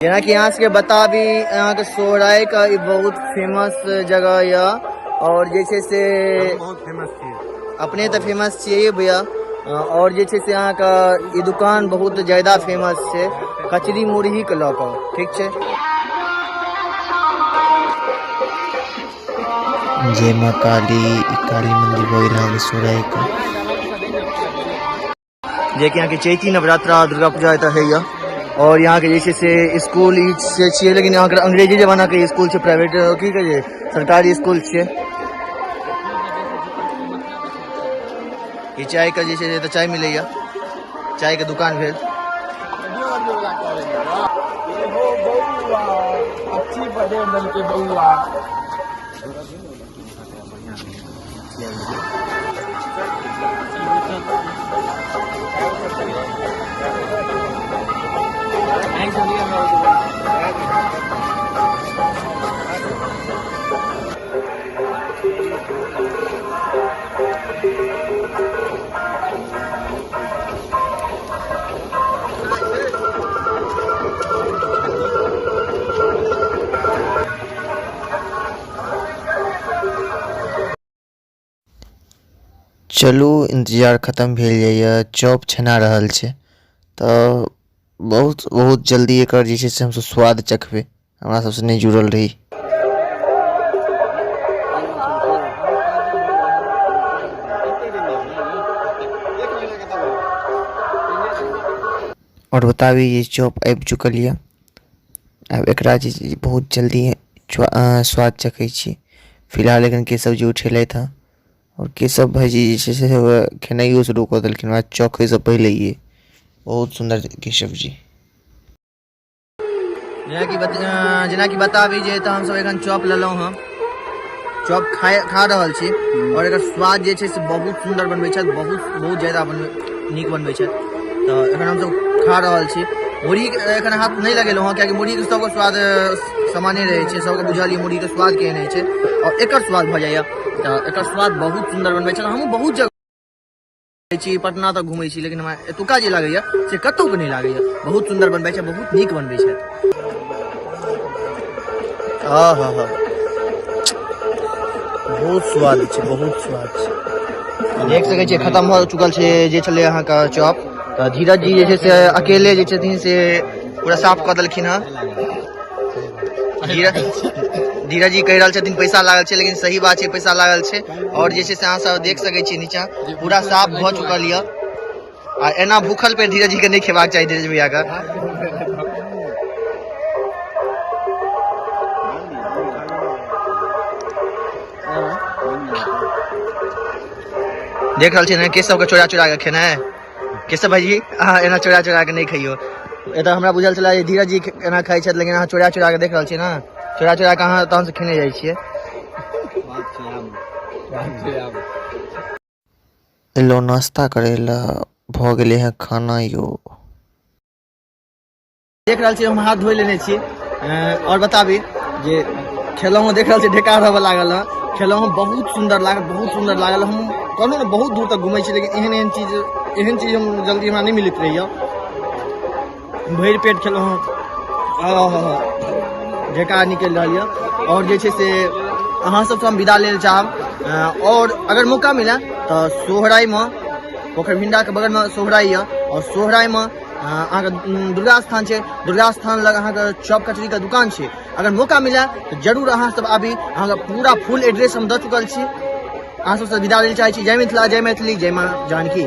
जेना कि यहाँ से बता भी यहाँ के सोहराय का ई बहुत फेमस जगह या और जैसे से बहुत फेमस थी। अपने तो फेमस चाहिए भैया और जैसे से यहाँ का ये दुकान बहुत ज्यादा फेमस है कचरी मुरही के लौक ठीक है। जय माँ काली काली मंदिर वगैरह सोहराय का जे कि यहाँ के चैती नवरात्रा दुर्गा पूजा है या और यहाँ के जैसे से स्कूल से छे लेकिन यहाँ के अंग्रेजी जमाना के स्कूल से प्राइवेट की कहिए सरकारी स्कूल छे। ये चाय का जैसे तो चाय मिले चाय के दुकान भेल चलू इंतजार खत्म भेल जाइए चॉप छना रहल छै तो बहुत बहुत जल्दी एक जे से हम सब स्वाद चखबे हमरा सबसे नहीं जुड़ल रही। और बताबी ये चॉप आबि चुकल है अब एकरा जे बहुत जल्दी स्वाद चखै छी। फिलहाल लेकिन केशव जी उठेले था और केशव भाईजी जैसे खेनाइयो से रोक दिलखिन चौके से पहले ये बहुत सुंदर केशव जी। जेना कि बताबी जे तो हम सब एखन चॉप लेलहुँ हम चॉप खा रहल छी और एकर स्वाद जे छै से बहुत सुंदर बनबै छथि बहुत ज्यादा नीक बनबै छथि तो एखन हम सब खा रहल छी। मुरही एखन हाथ नहीं लगेलहुँ कियाकि मुरही के सबके स्वाद सामान्य रहे छै सबके बुझल मुरही के स्वाद केहन होइ छै और एकर स्वाद भ जाइए तो एकर स्वाद बहुत सुंदर बनबै छथि। हमहूँ बहुत जगह छी पटना तक घूमै छी लेकिन हमरा एतुका जे लागैए से कतौ के नहीं लागैए बहुत सुंदर बनबै छै बहुत नीक बनबै छथि। बहुत स्वाद छै बहुत स्वाद छै देख सकै छियै खत्म हो चुकल छै जे छलै अहाँके चॉप तो धीरज जी जे छै से अकेले जे छथिन से पूरा साफ कऽ देलखिन हँ। धीरज जी कहि रहल छथिन पैसा लागल छै लेकिन सही बात छै पैसा लागल छै और जे छै से अहाँ सब देख सकै छियै नीचा पूरा साफ भऽ चुकल यऽ आ एना भूखल पे धीरज जी के नहीं खेबाक चाही धीरज भैया का। देख रहल छी ने केशव के चोरा चोरा के खेना है केशव भाईजी अहाँ एना चोरा चोरा के नहीं खइयो एतऽ हमरा बुझल छला धीरज जी एना खाइ छथि लेकिन अहाँ चोरा चोरा के देख रहल छी ना चोरा चोरा के अहाँ तहन से खेने जाइ छियै। लो नाश्ता करेला भ गेले है खाना यो देख रहल छी हम हाथ धोइ लेने छी और बताबी जे खेलौं देख रहल छी ढेका रहबे लागल है खेलौं बहुत सुंदर लागल हम कहलहुँ ने बहुत दूर तक घूमै छी लेकिन एहन चीज हम जल्दी हमरा नहीं मिलत रहिए भरि पेट खेलौं ढेका निकलि रहल यऽ और जे छै से अहाँ सबसँ हम विदा लेल चाहब और अगर मौका मिले तो सोहराय में पोखरभिंडा के बगल में सोहराय यऽ और सोहराय में अहाँके दुर्गा स्थान छै दुर्गा स्थान लग अहाँके चॉप कचरी के दुकान छै अगर मौका मिले तो जरूर अहाँ सब आबी अहाँके पूरा फुल एड्रेस हम दऽ चुकल छी। अहाँ सबसँ विदा लेल चाहै छी। जय मिथिला जय मैथिली जय माँ जानकी।